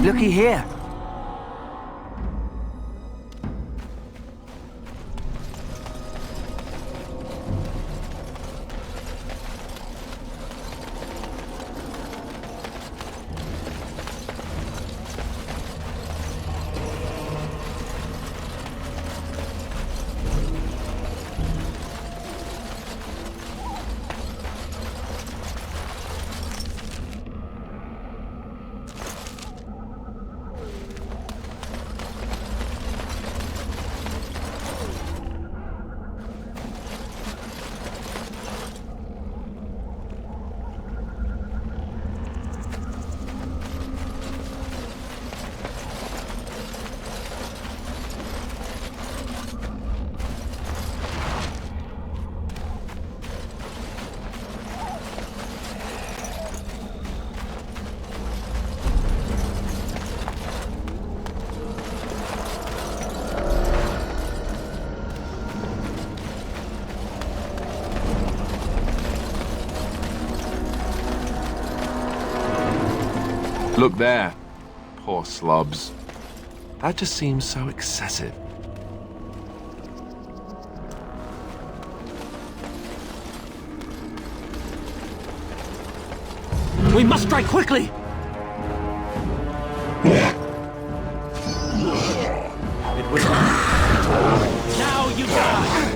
Looky here. Look there. Poor slobs. That just seems so excessive. We must strike quickly! It was... Now you die!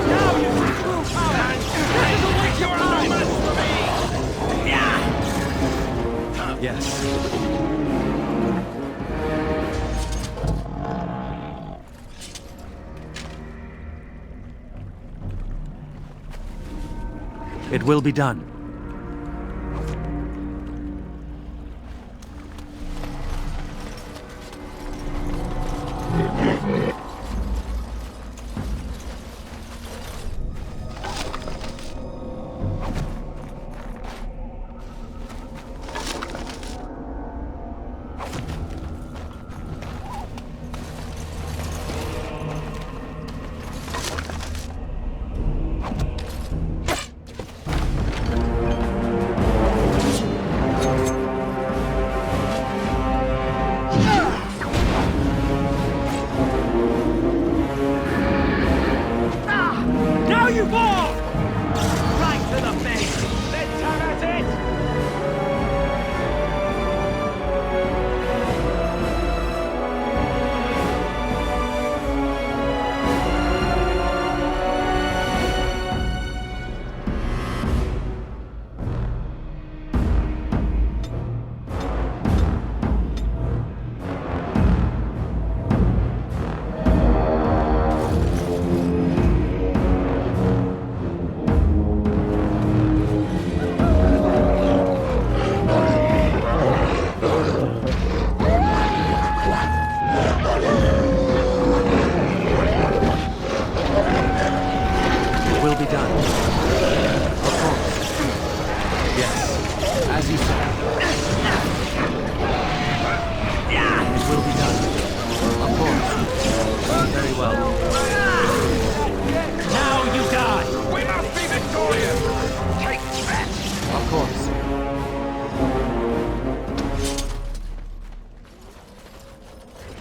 Now you true power! This is a waste of time! Yes. It will be done.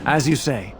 As you say.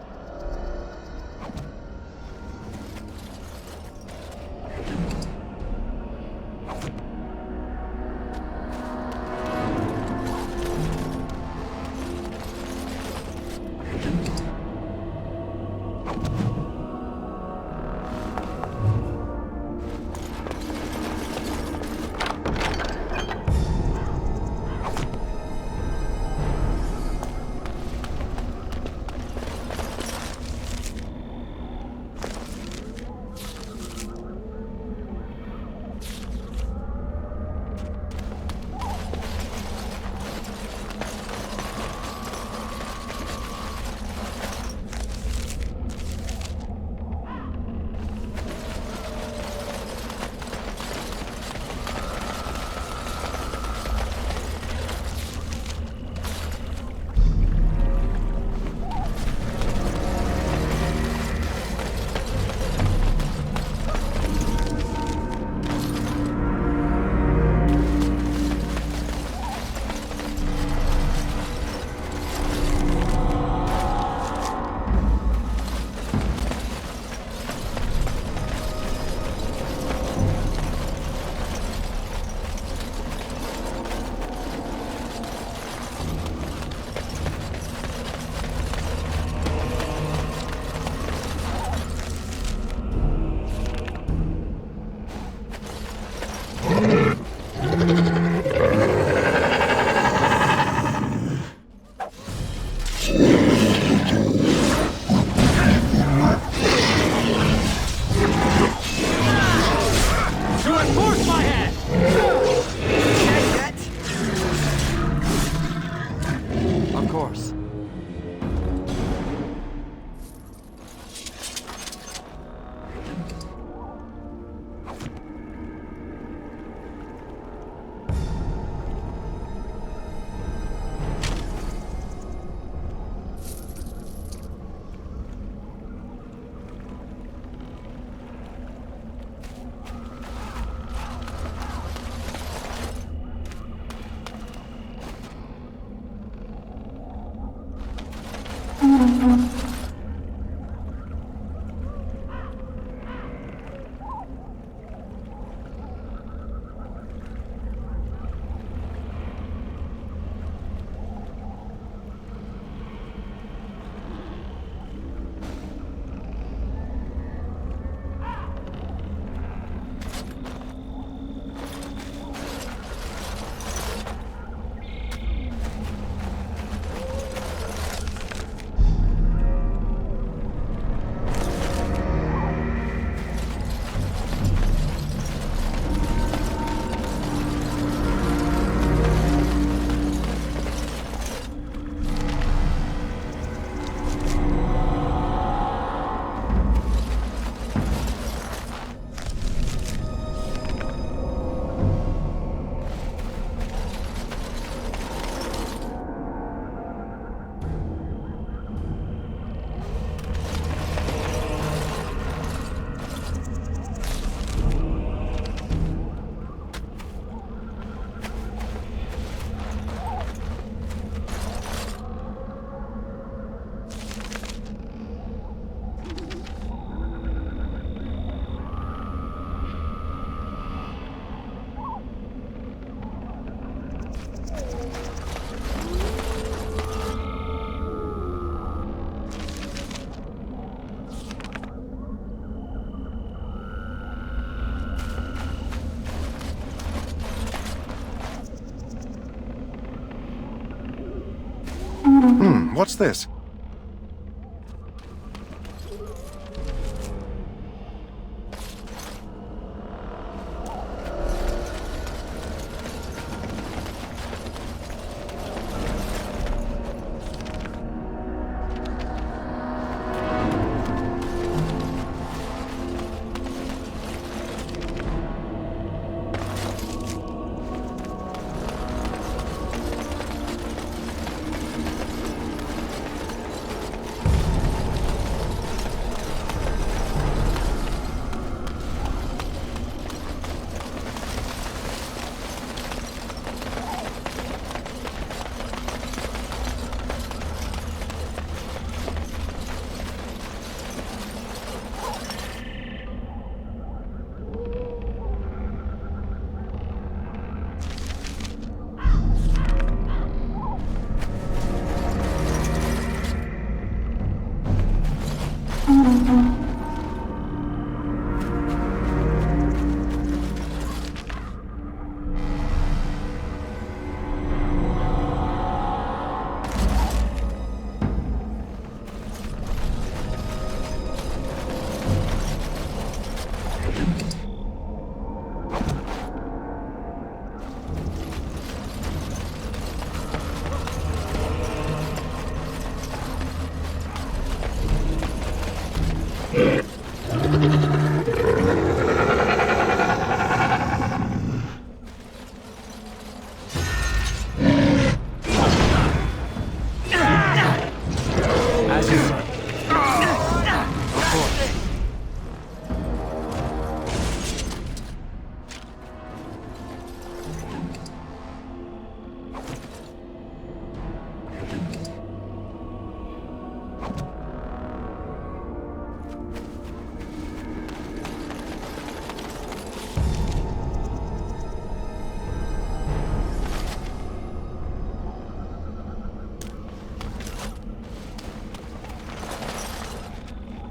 What's this?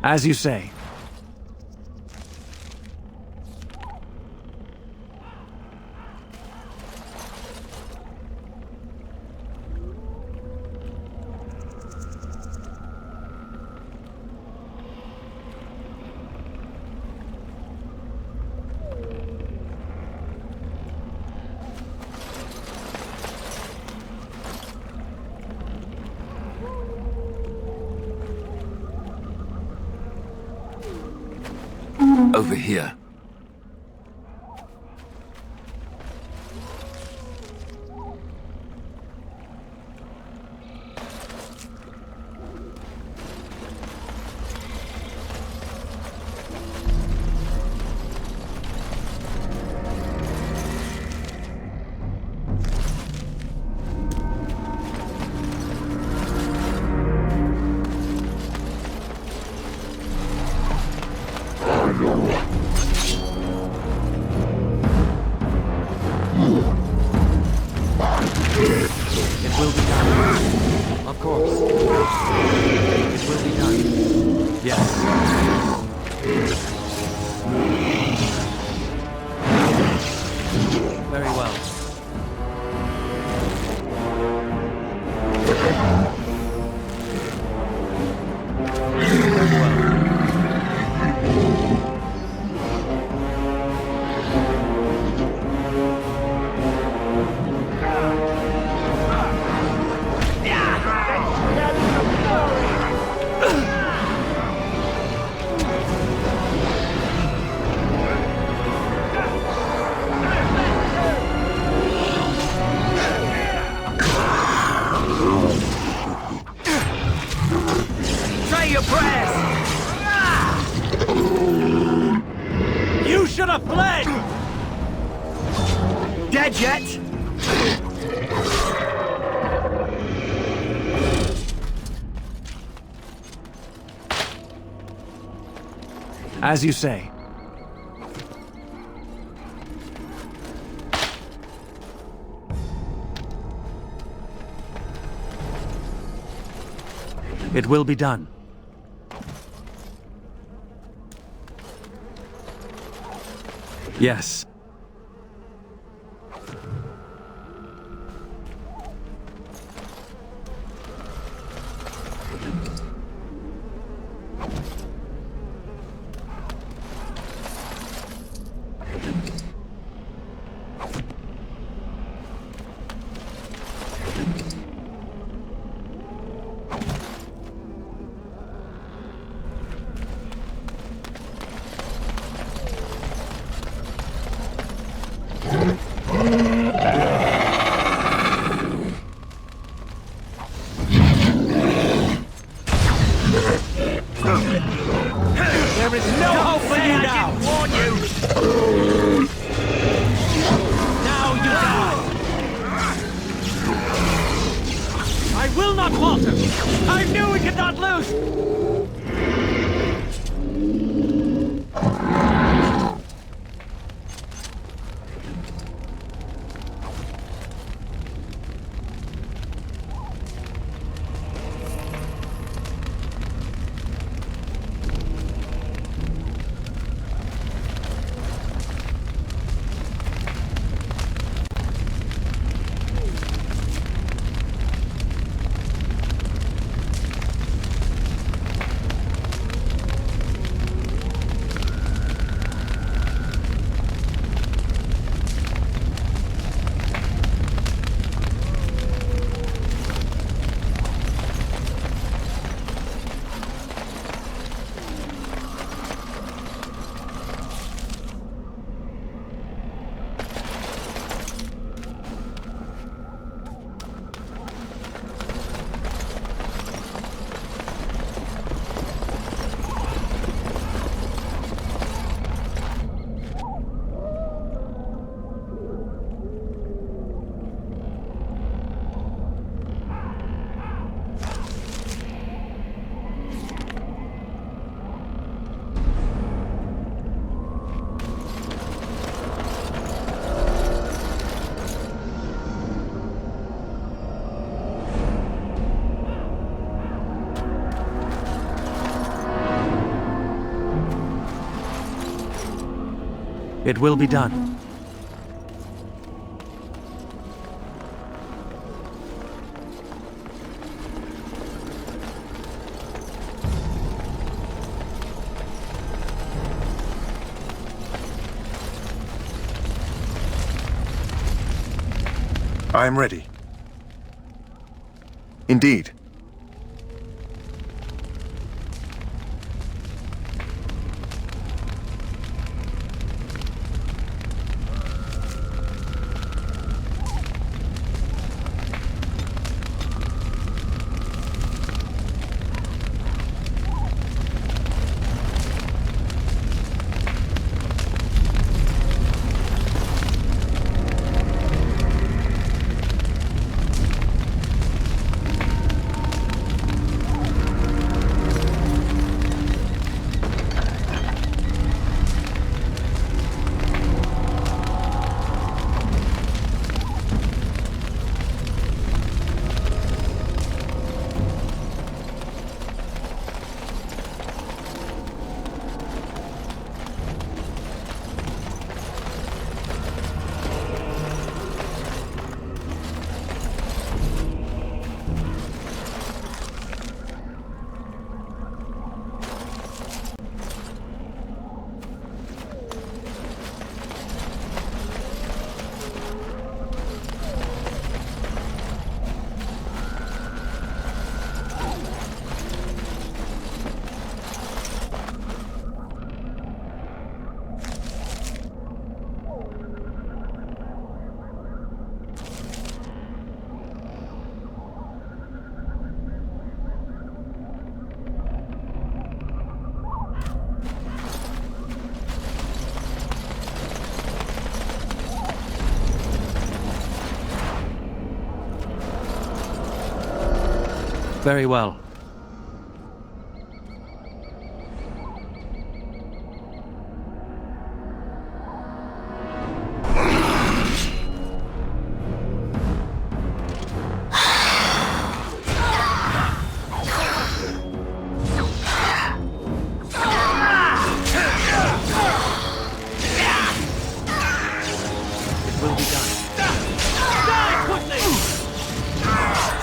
As you say. Over here. should have fled! Dead yet? As you say. It will be done. Yes. There is no hope for you now! I didn't warn you! Now you die! I will not falter! I knew we could not lose! It will be done. I am ready. Indeed. Very well.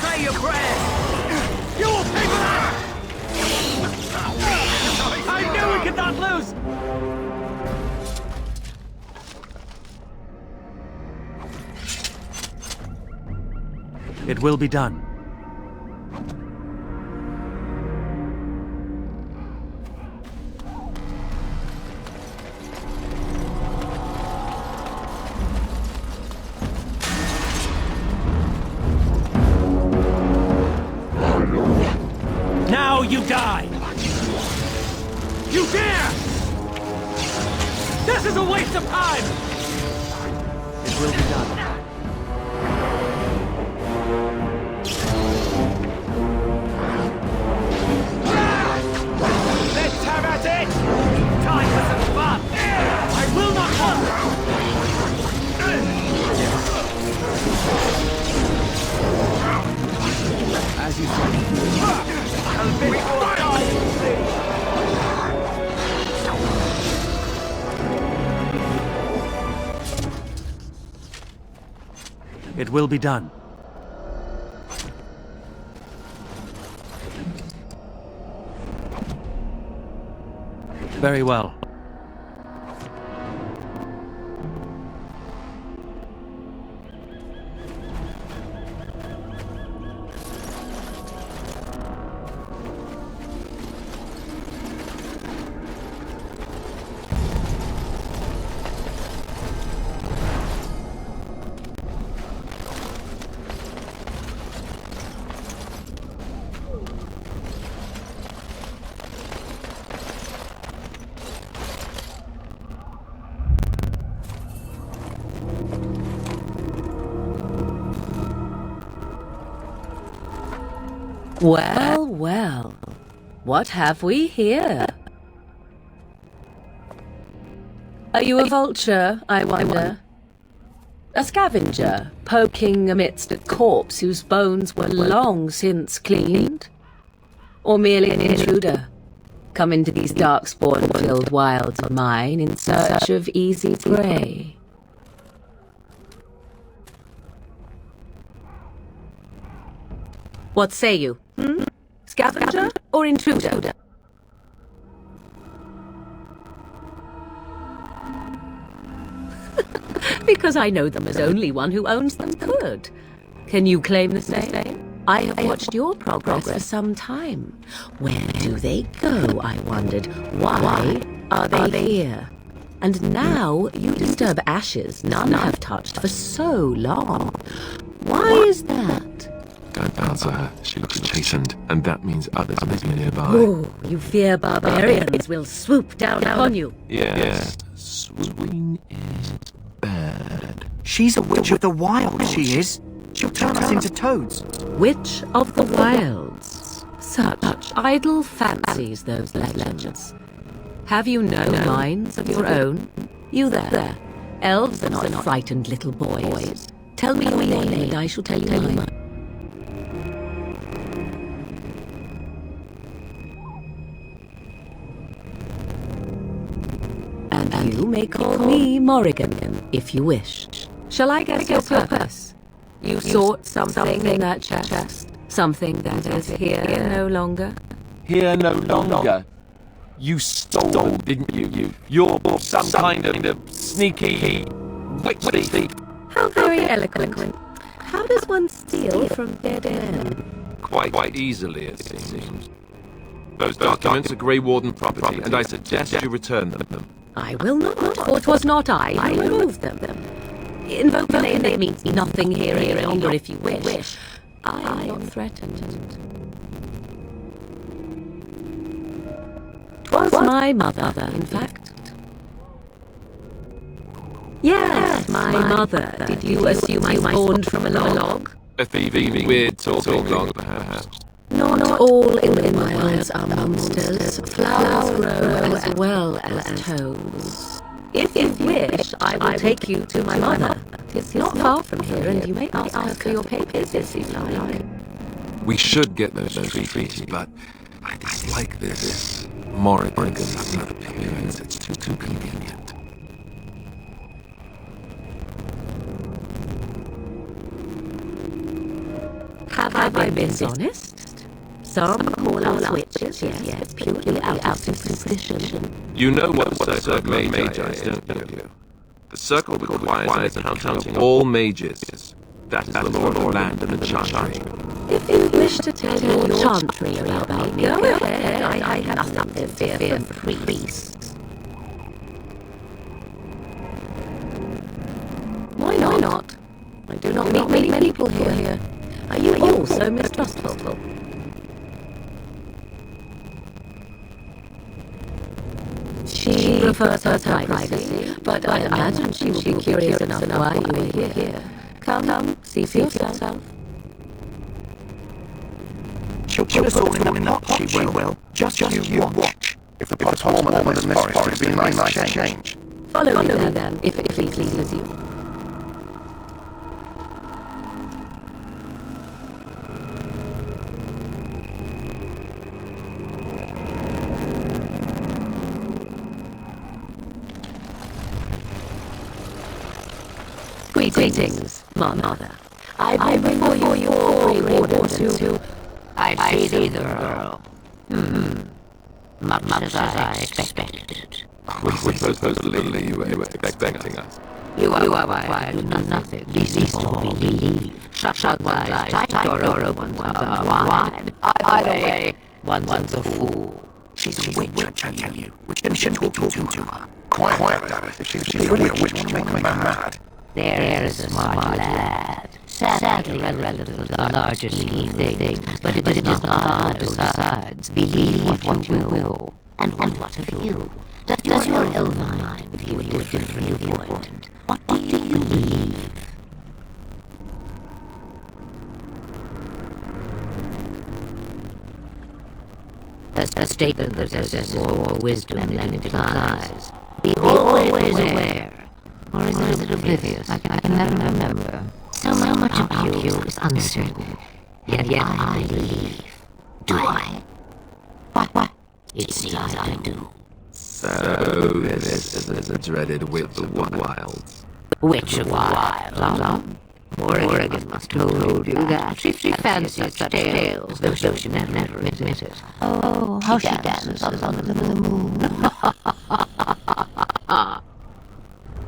Say your prayers! You will pay for that! I knew we could not lose! It will be done. Now you die! You dare! This is a waste of time! It will be done. Let's have at it! Time for some fun! I will not As you say. It will be done. Very well. Well, well, what have we here? Are you a vulture, I wonder? A scavenger, poking amidst a corpse whose bones were long since cleaned? Or merely an intruder, come into these darkspawn-filled wilds of mine in search of easy prey? What say you? Scavenger or intruder? Because I know them as only one who owns them could. Can you claim the same? I have watched your progress for some time. Where do they go, I wondered? Why are they here? And now you disturb ashes none have touched for so long. Why is that? Don't answer her. She looks chastened, and that means others may be nearby. Oh, you fear barbarians will swoop down upon you. Yes. Swooping is bad. She's a witch of the wild, she is. She'll turn us into toads. Witch of the Wilds. Such idle fancies, those legends. Have you no minds of your own? You there. Elves are not frightened little boys. Tell me your name, and I shall tell you mine. And you may call me Morrigan, if you wish. Shall I guess your purpose? You sought something in that chest. Something that is here no longer. Here no longer. You stole, didn't you? You're some kind of sneaky witch thief. How very eloquent. How does one steal from dead men? Quite easily, it seems. Those documents are Grey Warden property, and I suggest you return them. I will not, for 'twas not I who removed them. Invoke the name that means nothing here any longer if you wish. I am not threatened. 'Twas my mother, in fact. Yes, my mother. Did you assume I spawned from a log? A thieving, weird talking log, perhaps. Not all in the wilds are monsters. Flowers grow as well as toads. If you wish, I will take you to my mother. It's not far from here, and you may ask her for your papers if you like. We should get those treaties, but I dislike this Morrigan appearance. It's too convenient. Have I been dishonest? Some call us witches, yes, purely out of superstition. You know what Circle of Magi is, don't you? The Circle requires an accounting of all mages. That is the law of the land and the chantry. If you wish to tell your chantry about me, go ahead. I have nothing to fear from priests. Why not? I do not meet many people here. Are you also mistrustful? She prefers her privacy, but I imagine she will be curious enough why you are here. Come, see for yourself. She'll put us all in a pot, she will. Just you watch. If the pot's warmer than this forest, it'd be nice to change. Follow me then, if it pleases you. Greetings, Mother. I bring before you all rewards to... I see the Earl. Much as I expected. We supposedly you were expecting us. You are why I do nothing. Least to believe. Shut one's eyes tight or open one's wide. Either way, one's a fool. She's a witch, I tell you. Which we shouldn't be talking to her. Quiet, Dalish. If she's really a witch, will make a man mad. There is a smart lad. Sadly, a relative larger scheme thing, but it is not hard besides. Believe what you will. And what of you? Does your ill mind give you a different viewpoint? What do you believe? A statement possesses more wisdom than it implies. Be always aware. Or is it oblivious? I can never remember. So much about you is uncertain. Yet I believe. Do I? What? It seems I do. So this is a dreaded witch of the wilds. Witch of the wilds, Morrigan must have told you that. She fancies such tales, though she never admit it. Oh, how she dances under the moon.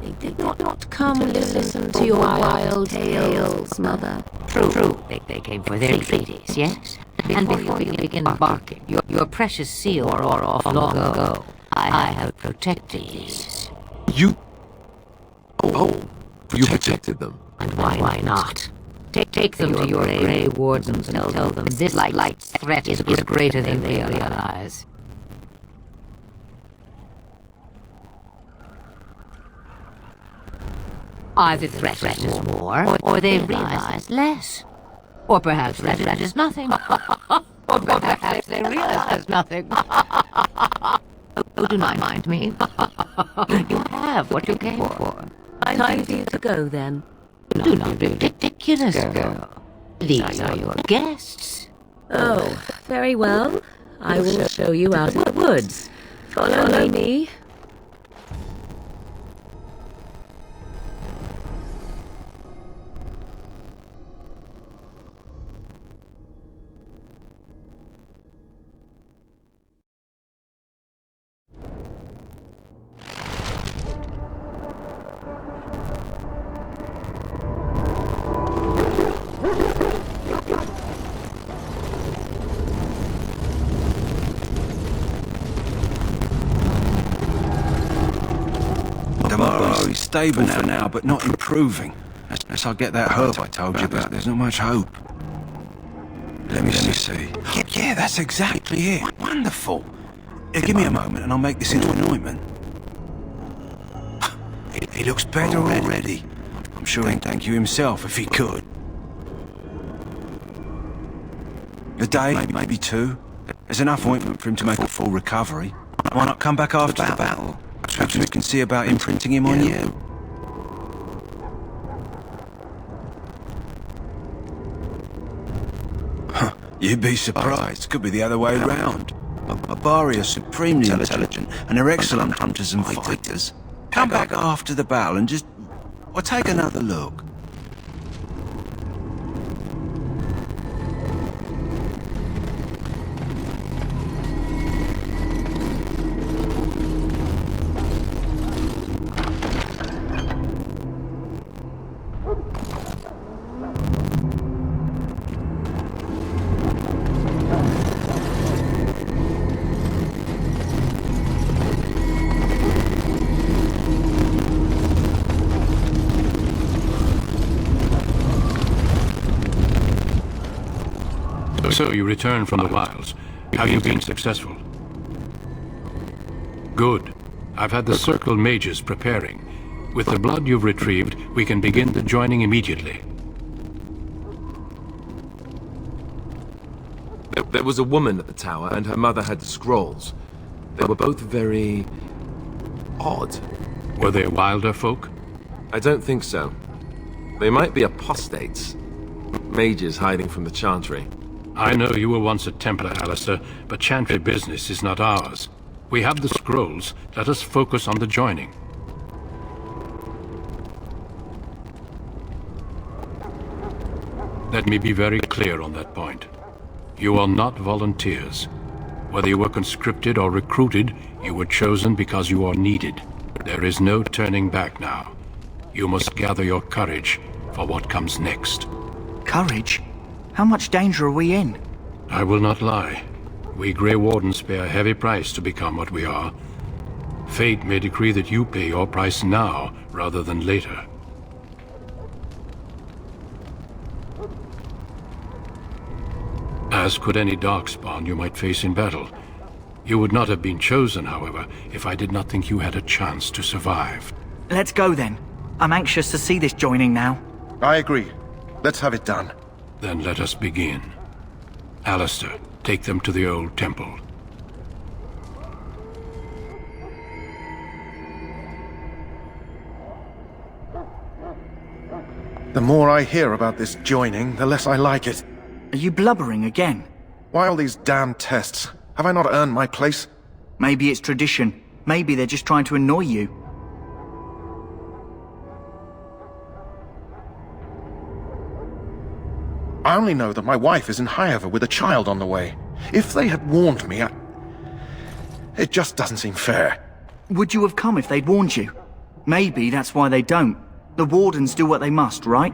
They did not come to listen to your wild tales, Mother. True. They came for their treaties, yes? And before you begin barking, your precious seal wore off long ago. I have protected these. You protected them. And why not? Take them to your grey wardens and tell them this light threat is greater than they realize. Either threat is more, or they realize less. Or perhaps that is nothing. Or perhaps they realize nothing. Oh, do not mind me. You have what you came for. Time for you to go, then. Do not be ridiculous, girl. These are your guests. Oh, very well. I will show you out in the woods. Follow me. He's stable for now, but not improving. Unless I get that herb I told you about, there's not much hope. Let me see. Yeah, that's exactly it. Wonderful. Give me a moment and I'll make this into an ointment. He looks better already. I'm sure he'd thank you himself if he could. A day, maybe two. There's enough ointment for him to make a full recovery. Why not come back after the battle? Perhaps we can see about imprinting him on you. Huh, you'd be surprised. Could be the other way round. Barbari are supremely intelligent, and they're excellent hunters and fighters. Come back after the battle and just... well, take another look. So you returned from the wilds. Have you been successful? Good. I've had the Circle mages preparing. With the blood you've retrieved, we can begin the joining immediately. There was a woman at the tower, and her mother had the scrolls. They were both very... odd. Were they wilder folk? I don't think so. They might be apostates. Mages hiding from the Chantry. I know you were once a Templar, Alistair, but Chantry business is not ours. We have the scrolls. Let us focus on the joining. Let me be very clear on that point. You are not volunteers. Whether you were conscripted or recruited, you were chosen because you are needed. There is no turning back now. You must gather your courage for what comes next. Courage? How much danger are we in? I will not lie. We Grey Wardens pay a heavy price to become what we are. Fate may decree that you pay your price now, rather than later. As could any Darkspawn you might face in battle. You would not have been chosen, however, if I did not think you had a chance to survive. Let's go then. I'm anxious to see this joining now. I agree. Let's have it done. Then let us begin. Alistair, take them to the old temple. The more I hear about this joining, the less I like it. Are you blubbering again? Why all these damn tests? Have I not earned my place? Maybe it's tradition. Maybe they're just trying to annoy you. I only know that my wife is in Highover with a child on the way. If they had warned me, it just doesn't seem fair. Would you have come if they'd warned you? Maybe that's why they don't. The Wardens do what they must, right?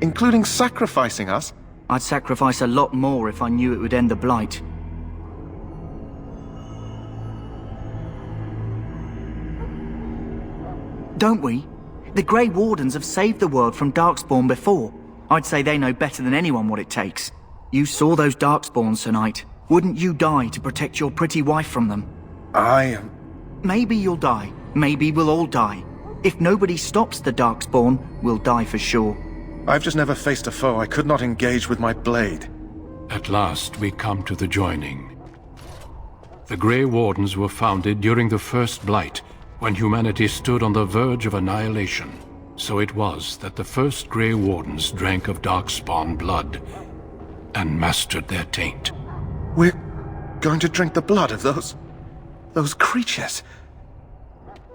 Including sacrificing us? I'd sacrifice a lot more if I knew it would end the Blight. Don't we? The Grey Wardens have saved the world from Darkspawn before. I'd say they know better than anyone what it takes. You saw those Darkspawns tonight. Wouldn't you die to protect your pretty wife from them? Maybe you'll die. Maybe we'll all die. If nobody stops the Darkspawn, we'll die for sure. I've just never faced a foe I could not engage with my blade. At last we come to the joining. The Grey Wardens were founded during the First Blight, when humanity stood on the verge of annihilation. So it was that the first Grey Wardens drank of Darkspawn blood and mastered their taint. We're going to drink the blood of those creatures.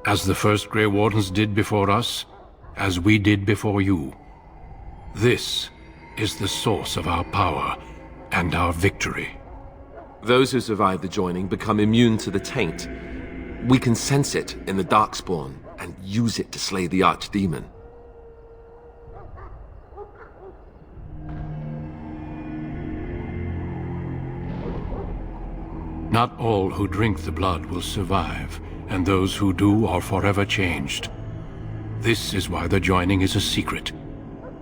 As the first Grey Wardens did before us, as we did before you. This is the source of our power and our victory. Those who survive the joining become immune to the taint. We can sense it in the Darkspawn and use it to slay the Archdemon. Not all who drink the blood will survive, and those who do are forever changed. This is why the joining is a secret.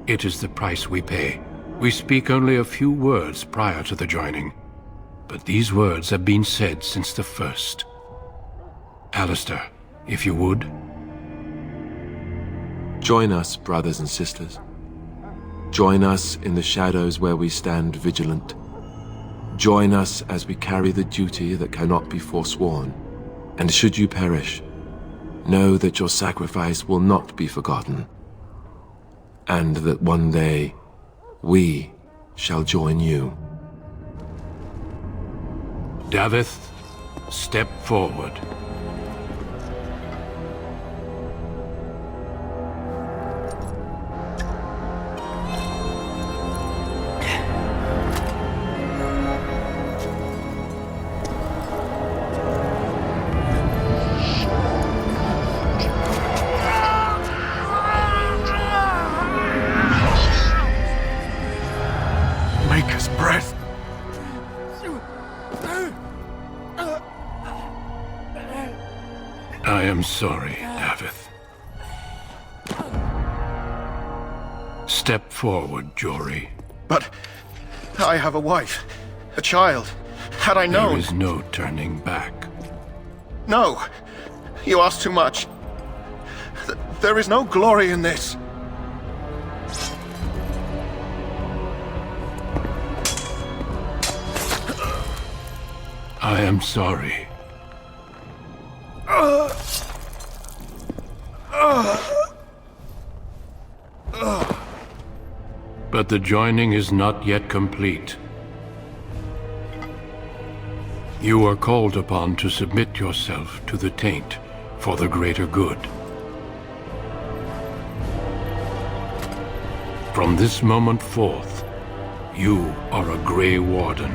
It is the price we pay. We speak only a few words prior to the joining, but these words have been said since the first. Alistair, if you would. Join us, brothers and sisters. Join us in the shadows where we stand vigilant. Join us as we carry the duty that cannot be forsworn. And should you perish, know that your sacrifice will not be forgotten, and that one day we shall join you. Davith, step forward. Maker's breath. I am sorry, Davith. Step forward, Jory. But I have a wife, a child. Had I known... There is no turning back. No! You ask too much. There is no glory in this. I am sorry. But the joining is not yet complete. You are called upon to submit yourself to the taint for the greater good. From this moment forth, you are a Grey Warden.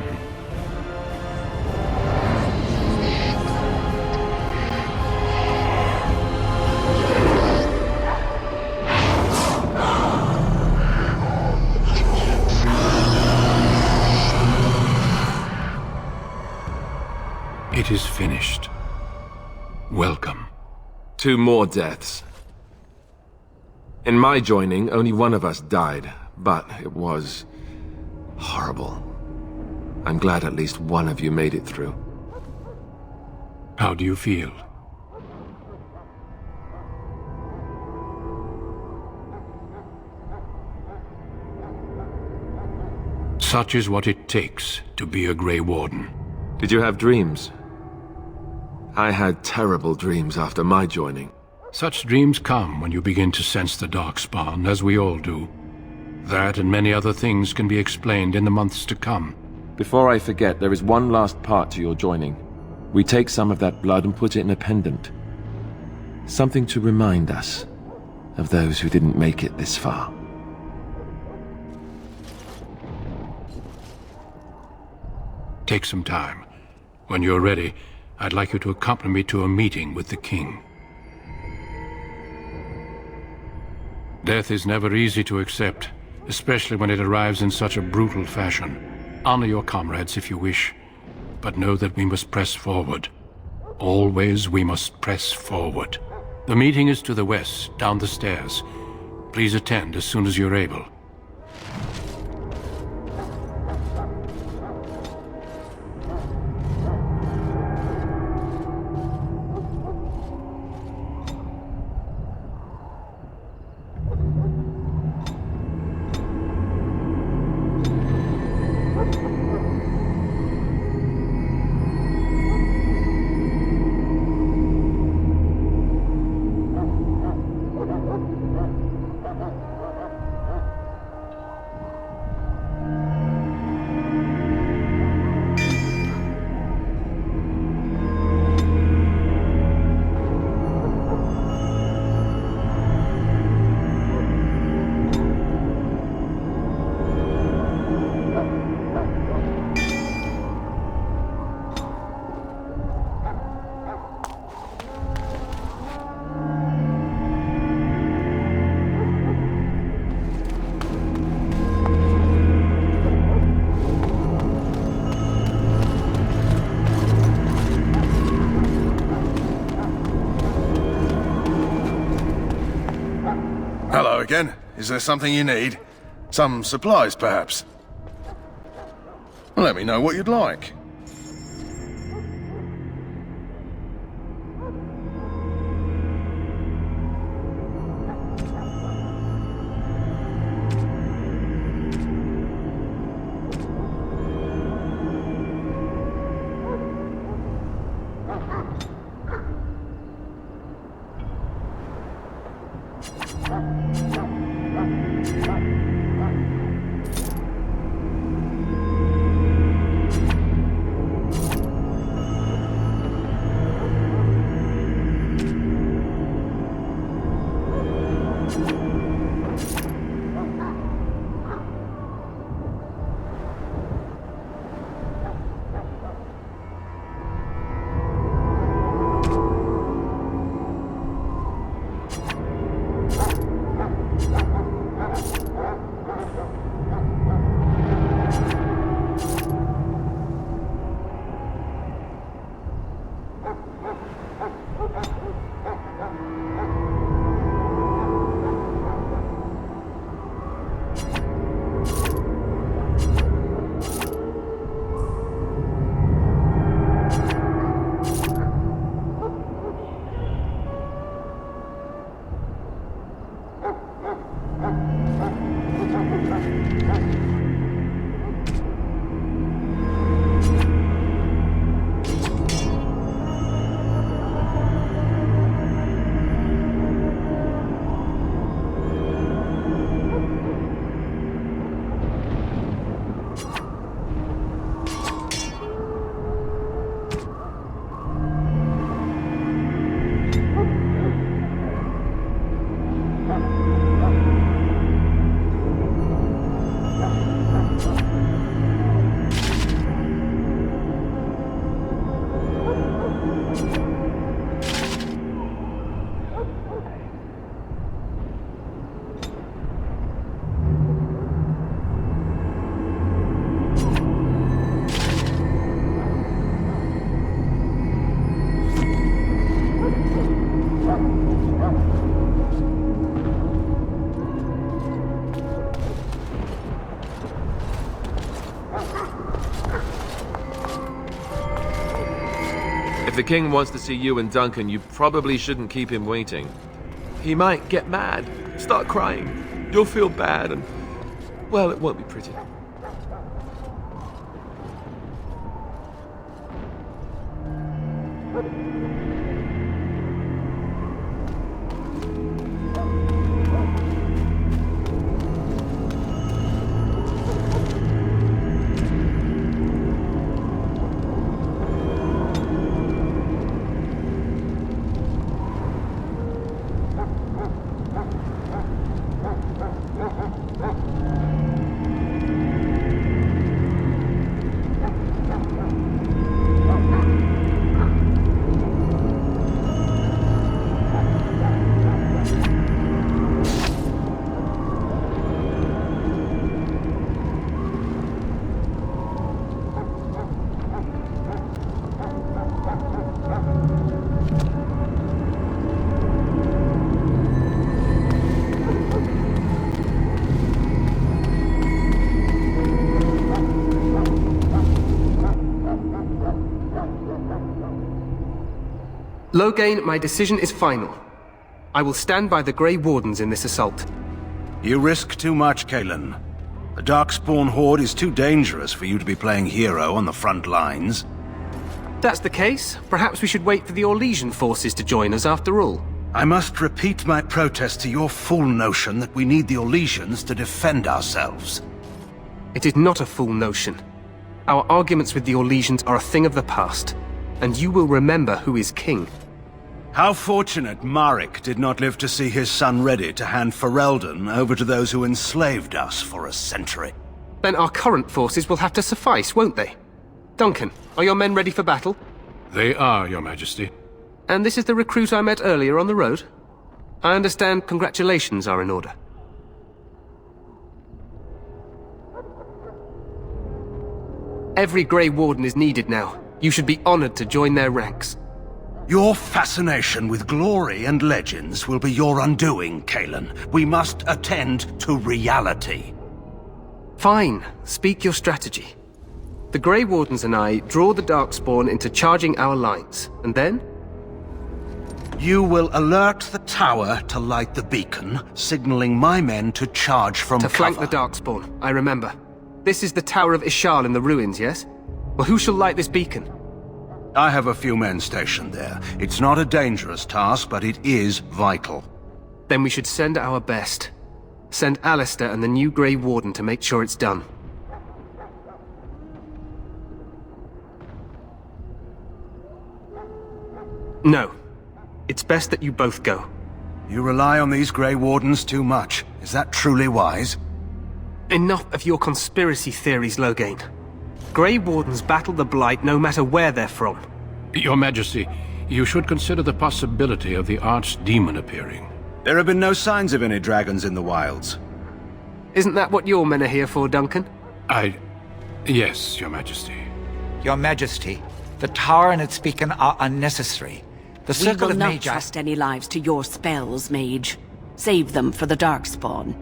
It is finished. Welcome. 2 more deaths. In my joining, only one of us died, but it was horrible. I'm glad at least one of you made it through. How do you feel? Such is what it takes to be a Grey Warden. Did you have dreams? I had terrible dreams after my joining. Such dreams come when you begin to sense the Darkspawn, as we all do. That and many other things can be explained in the months to come. Before I forget, there is one last part to your joining. We take some of that blood and put it in a pendant. Something to remind us of those who didn't make it this far. Take some time. When you're ready, I'd like you to accompany me to a meeting with the king. Death is never easy to accept, especially when it arrives in such a brutal fashion. Honor your comrades if you wish, but know that we must press forward. Always we must press forward. The meeting is to the west, down the stairs. Please attend as soon as you're able. Hello again. Is there something you need? Some supplies, perhaps? Let me know what you'd like. If the king wants to see you and Duncan, you probably shouldn't keep him waiting. He might get mad, start crying. You'll feel bad and, well, it won't be pretty. Loghain, my decision is final. I will stand by the Grey Wardens in this assault. You risk too much, Cailan. The Darkspawn Horde is too dangerous for you to be playing hero on the front lines. That's the case. Perhaps we should wait for the Orlesian forces to join us after all. I must repeat my protest to your fool notion that we need the Orlesians to defend ourselves. It is not a fool notion. Our arguments with the Orlesians are a thing of the past, and you will remember who is king. How fortunate Marek did not live to see his son ready to hand Ferelden over to those who enslaved us for a century. Then our current forces will have to suffice, won't they? Duncan, are your men ready for battle? They are, Your Majesty. And this is the recruit I met earlier on the road? I understand congratulations are in order. Every Grey Warden is needed now. You should be honored to join their ranks. Your fascination with glory and legends will be your undoing, Cailan. We must attend to reality. Fine. Speak your strategy. The Grey Wardens and I draw the Darkspawn into charging our lines, and then? You will alert the tower to light the beacon, signaling my men to charge from cover. To flank the Darkspawn, I remember. This is the Tower of Ishal in the ruins, yes? Well, who shall light this beacon? I have a few men stationed there. It's not a dangerous task, but it is vital. Then we should send our best. Send Alistair and the new Grey Warden to make sure it's done. No. It's best that you both go. You rely on these Grey Wardens too much. Is that truly wise? Enough of your conspiracy theories, Loghain. Grey Wardens battle the Blight no matter where they're from. Your Majesty, you should consider the possibility of the Archdemon appearing. There have been no signs of any dragons in the wilds. Isn't that what your men are here for, Duncan? Yes, Your Majesty. Your Majesty, the tower and its beacon are unnecessary. The We circle will of not Magi... trust any lives to your spells, Mage. Save them for the Darkspawn.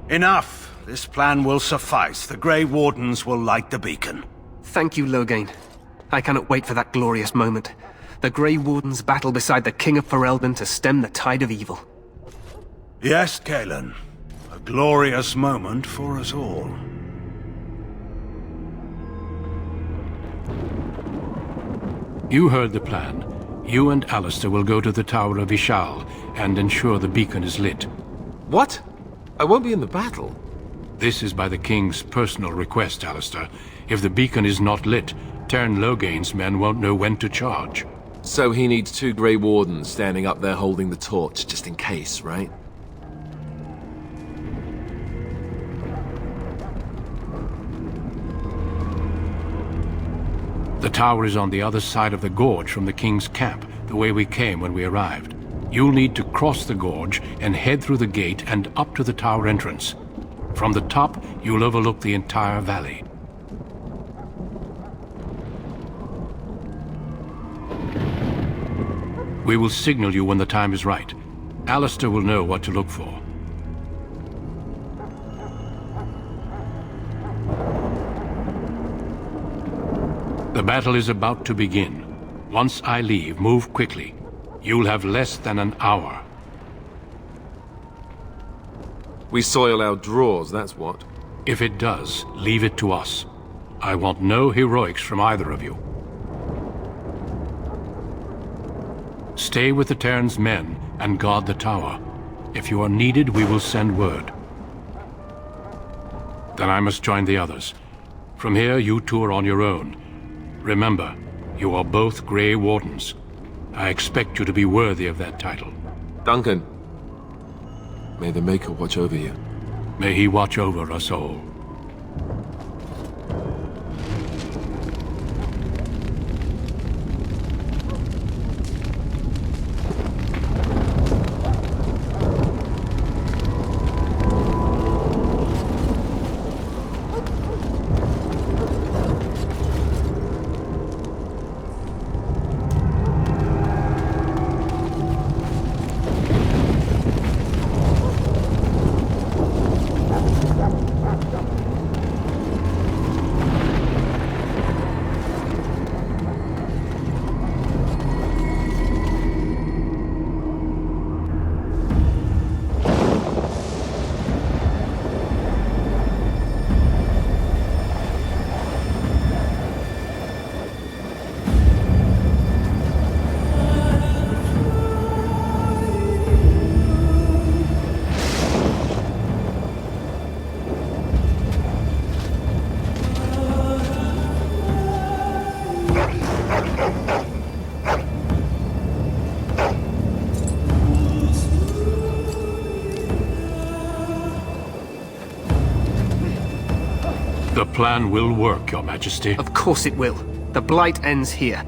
Enough! This plan will suffice. The Grey Wardens will light the beacon. Thank you, Loghain. I cannot wait for that glorious moment. The Grey Wardens battle beside the King of Ferelden to stem the tide of evil. Yes, Cailan. A glorious moment for us all. You heard the plan. You and Alistair will go to the Tower of Ishal and ensure the beacon is lit. What? I won't be in the battle. This is by the King's personal request, Alistair. If the beacon is not lit, Tern Loghain's men won't know when to charge. So he needs 2 Grey Wardens standing up there holding the torch, just in case, right? The tower is on the other side of the gorge from the king's camp, the way we came when we arrived. You'll need to cross the gorge and head through the gate and up to the tower entrance. From the top, you'll overlook the entire valley. We will signal you when the time is right. Alistair will know what to look for. The battle is about to begin. Once I leave, move quickly. You'll have less than an hour. We soil our drawers, that's what. If it does, leave it to us. I want no heroics from either of you. Stay with the Terran's men and guard the tower. If you are needed, we will send word. Then I must join the others. From here, you two are on your own. Remember, you are both Grey Wardens. I expect you to be worthy of that title. Duncan, may the Maker watch over you. May he watch over us all. The plan will work, Your Majesty. Of course it will. The Blight ends here.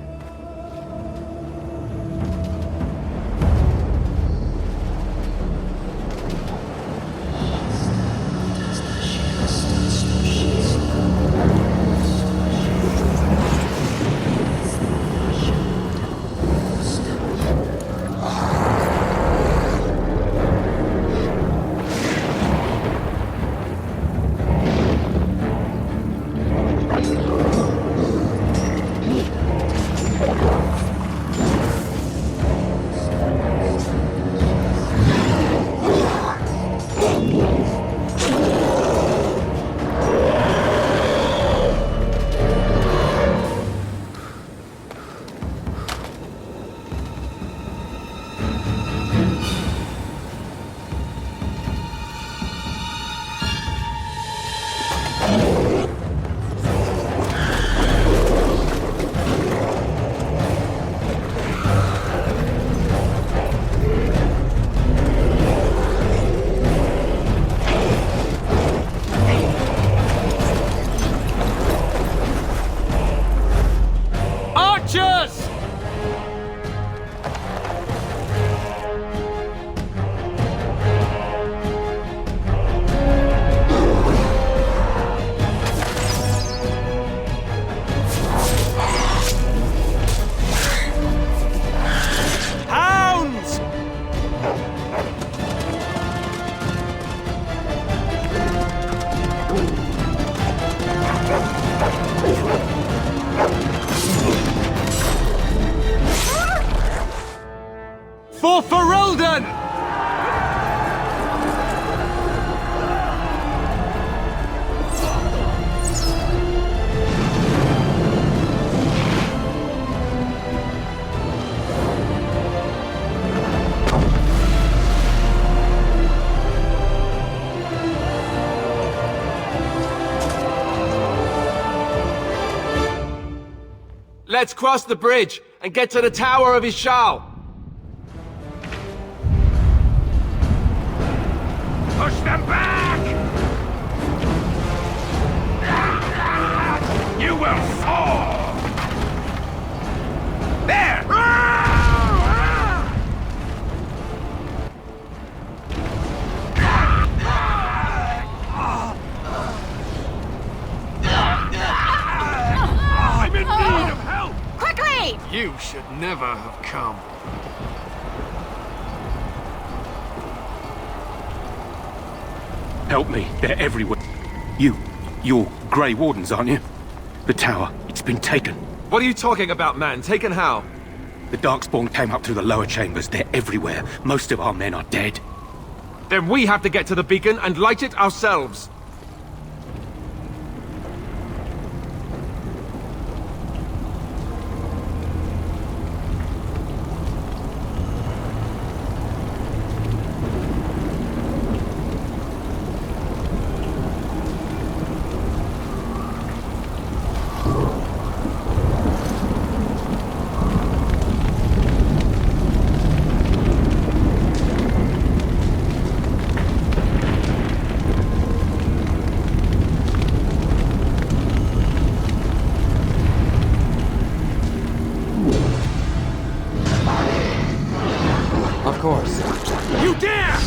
Let's cross the bridge and get to the Tower of Ishal. Push them back! You will fall! There! I'm in need of help! Quickly! You should never have come. Help me, they're everywhere. You're Grey Wardens, aren't you? The tower, it's been taken. What are you talking about, man? Taken how? The Darkspawn came up through the lower chambers. They're everywhere. Most of our men are dead. Then we have to get to the beacon and light it ourselves. Of course. You dare!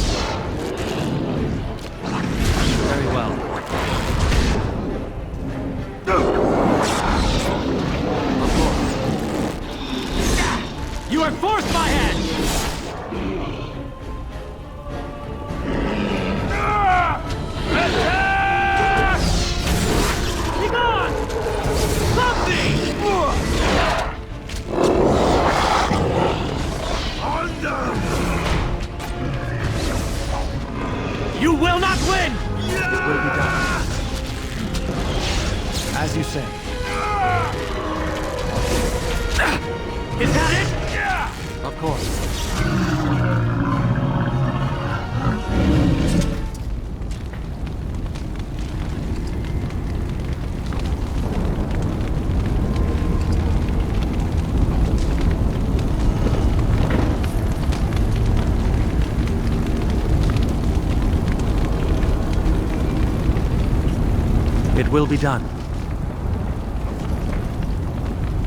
Very well. Of course. You have forced my hand! Attack! Be gone! Something! You will not win! It will be done. As you say. Is that it? Of course. It will be done.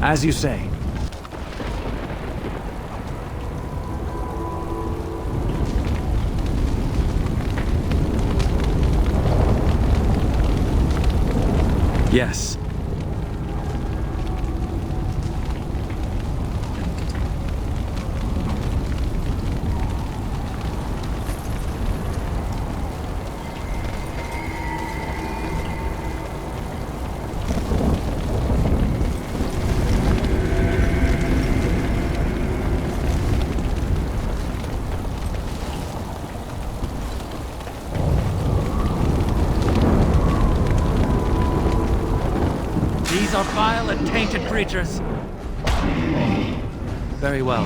As you say. Yes. These are vile and tainted creatures. Very well.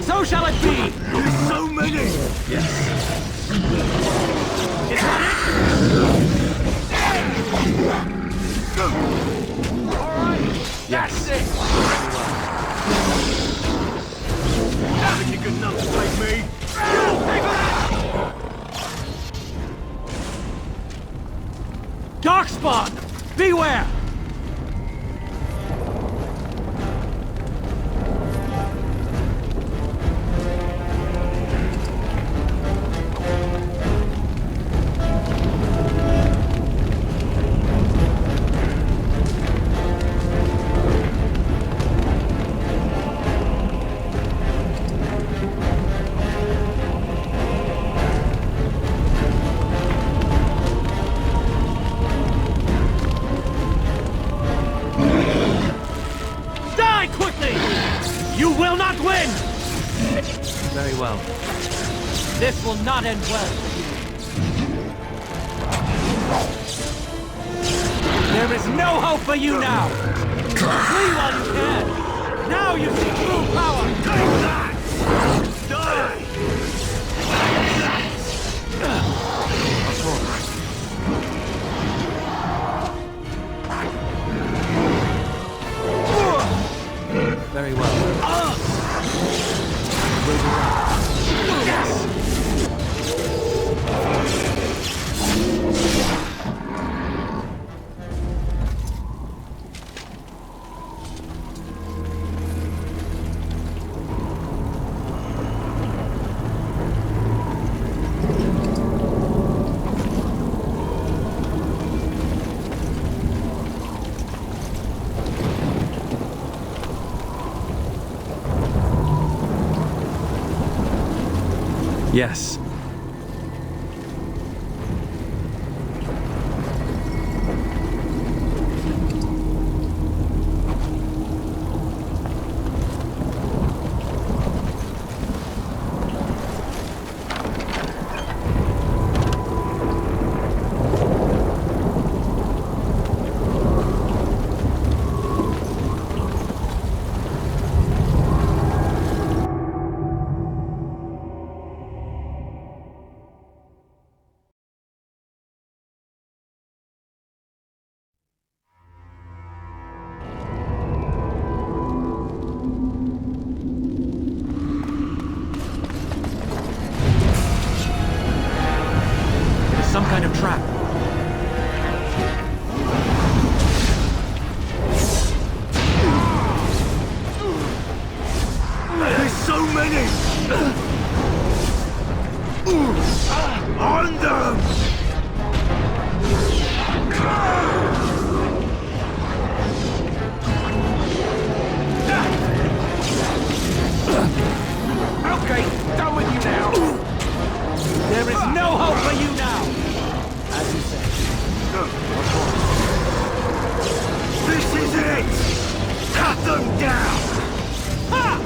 So shall it be! There's so many! Yes. Is that it? Alright! Yes. That's it! Haven't you good enough to fight me? Take that! Darkspawn! Beware! You will not win! Very well. This will not end well. There is no hope for you now! Flee while you can! Now you see true power! Die! Yes. Some kind of trap. There's so many! On them! Okay, done with you now. There is no hope for you now. As you say. This is it! Cut them down! Ha!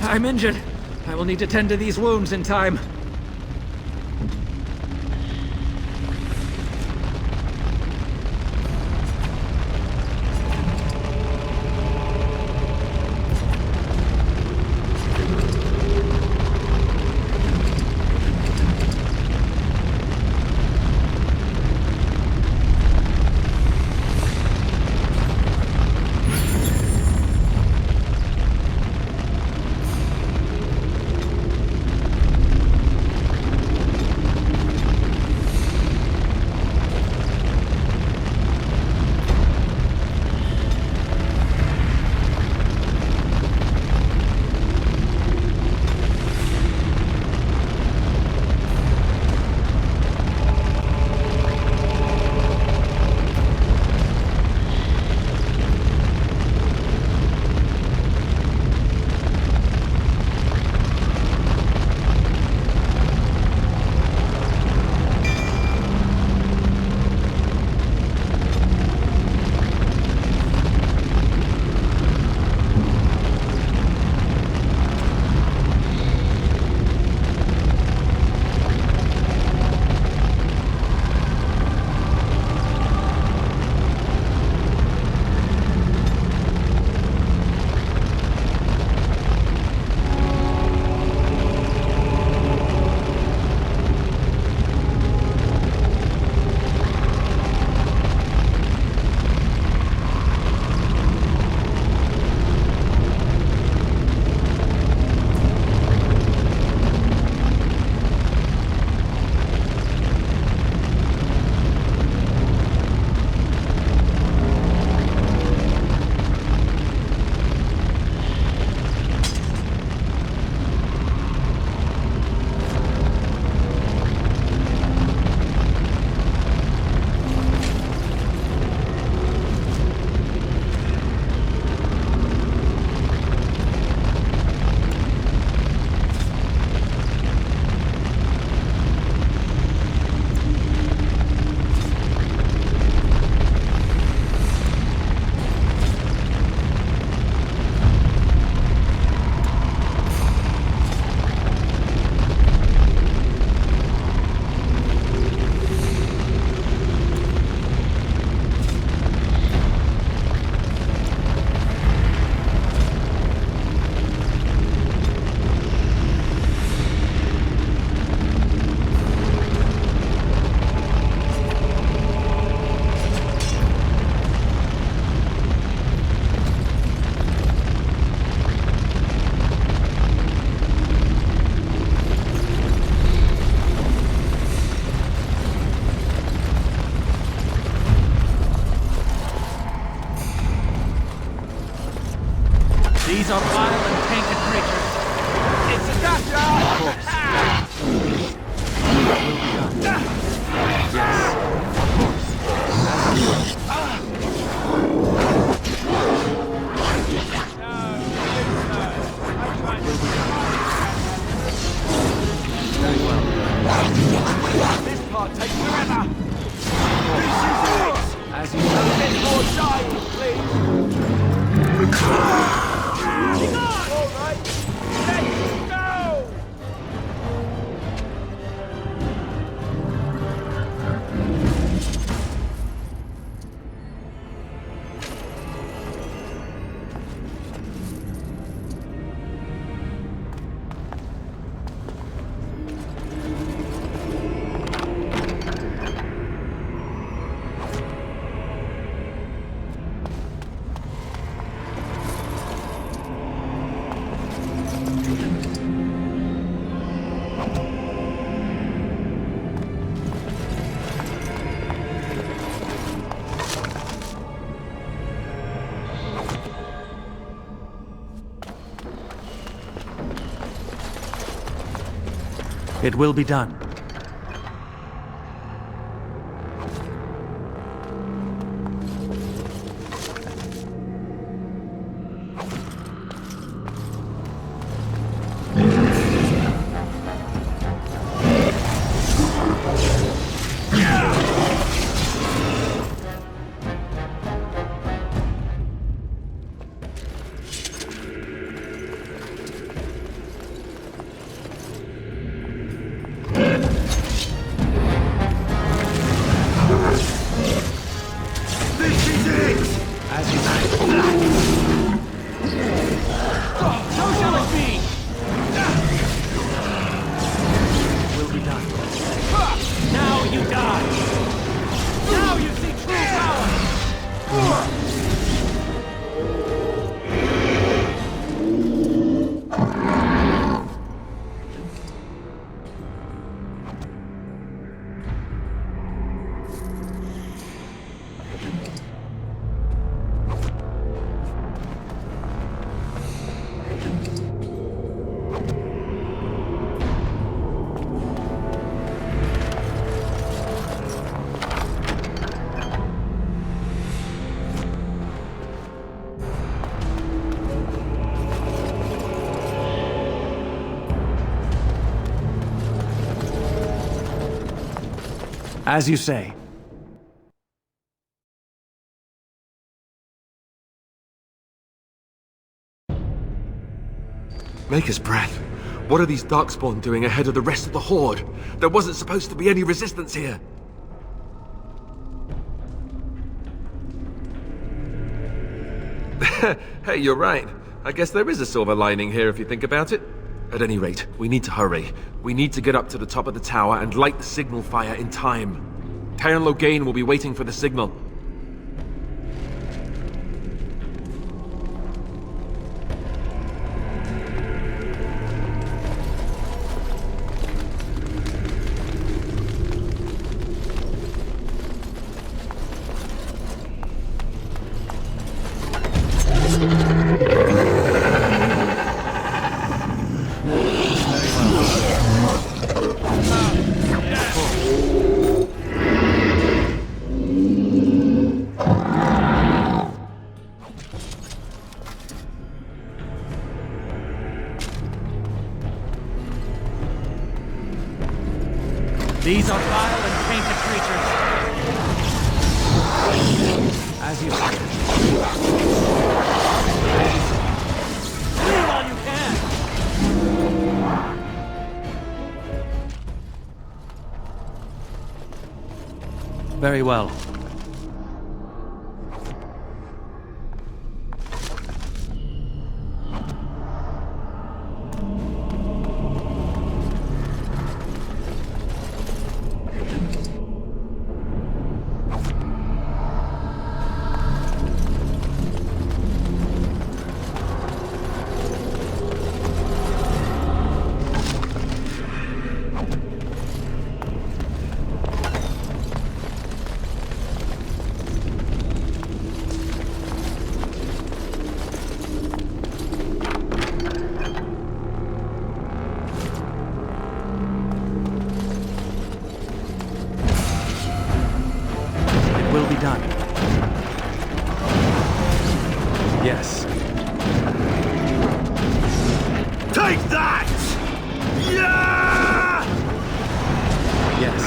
I'm injured. I will need to tend to these wounds in time. can't take forever! This is it! As you A say. bit more dying, please! All right, let's go! It will be done. As you say. Maker's breath. What are these Darkspawn doing ahead of the rest of the Horde? There wasn't supposed to be any resistance here. Hey, you're right. I guess there is a silver lining here if you think about it. At any rate, we need to hurry. We need to get up to the top of the tower and light the signal fire in time. Terran Logain will be waiting for the signal. These are vile and tainted creatures. As you say. Flee while you can! Very well. Will be done. Yes. Take that! Yeah! Yes.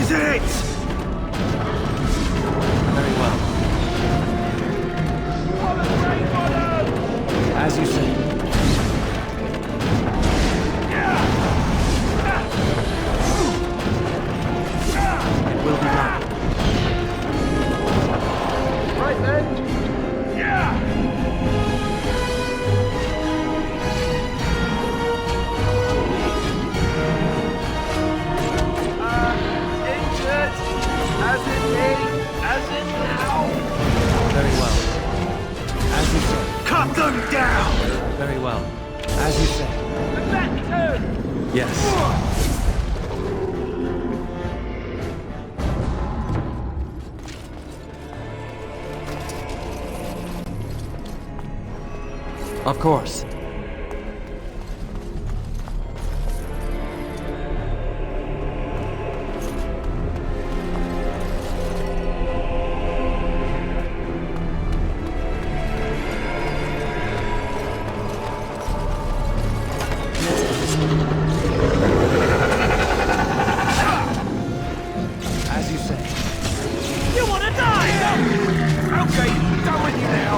is it? Very well. As you say. It will be done. Right then. Injured. As in me. As in now. Very well. As you say. Cut them down! Very well. As you say. And that too. Yes. Of course. As you say. You wanna die? Okay, done with you now.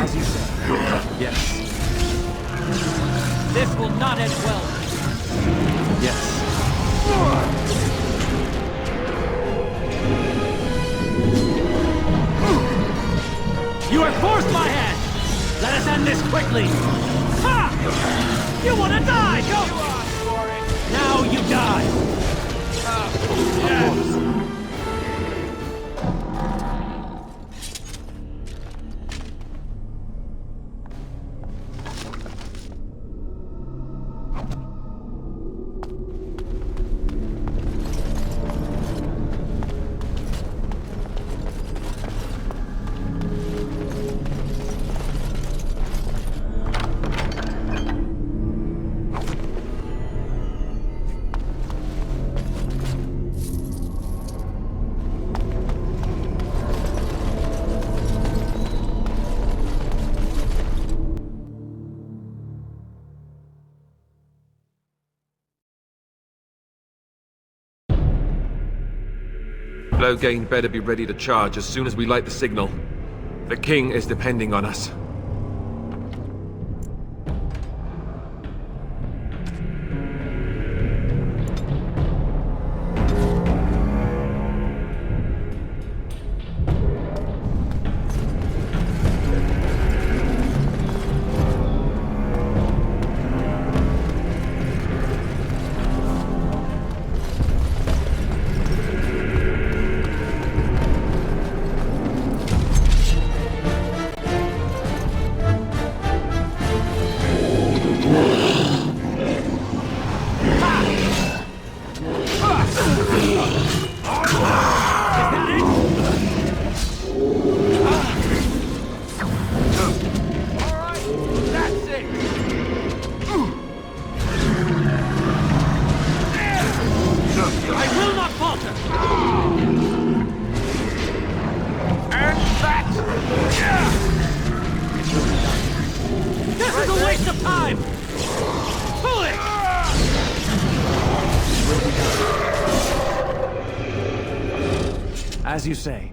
As you say. Yes. This will not end well. Yes. You have forced my hand! Let us end this quickly! Ha! You wanna die, don't you? Now you die! Loghain better be ready to charge as soon as we light the signal. The king is depending on us. As you say.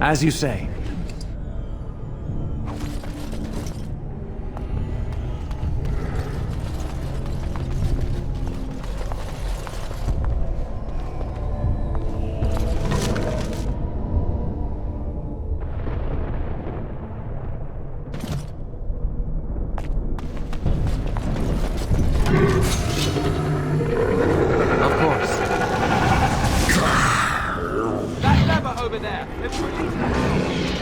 As you say. That lever over there! Let's release that!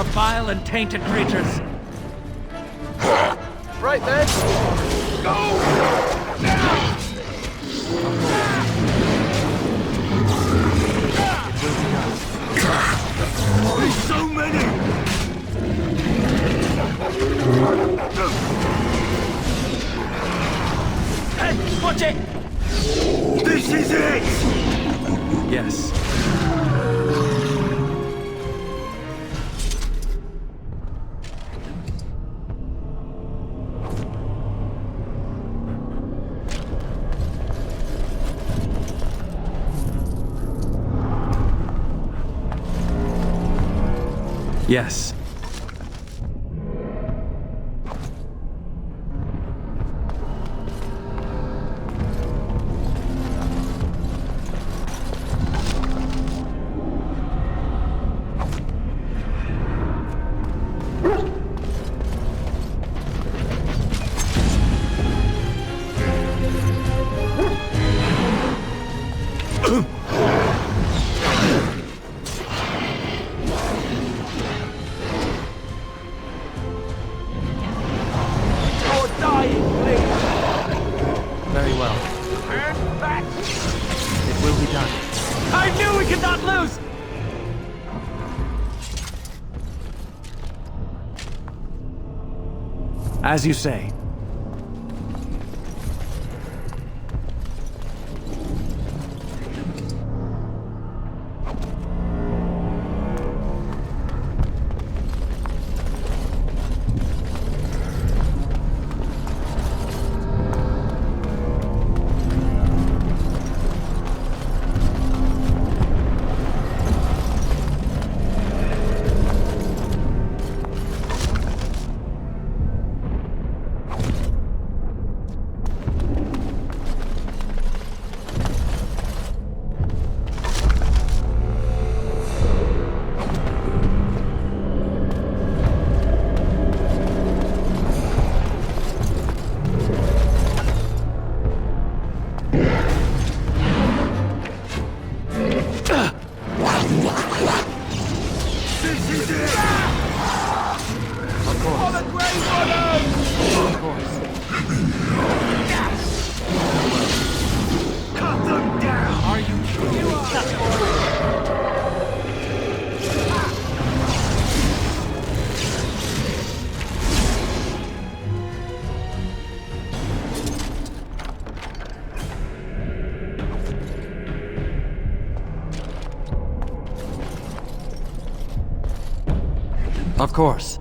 are vile and tainted creatures. Right then. There's so many! Hey, watch it! This is it! Yes. Yes. Very well. It will be done. I knew we could not lose! As you say. Of course.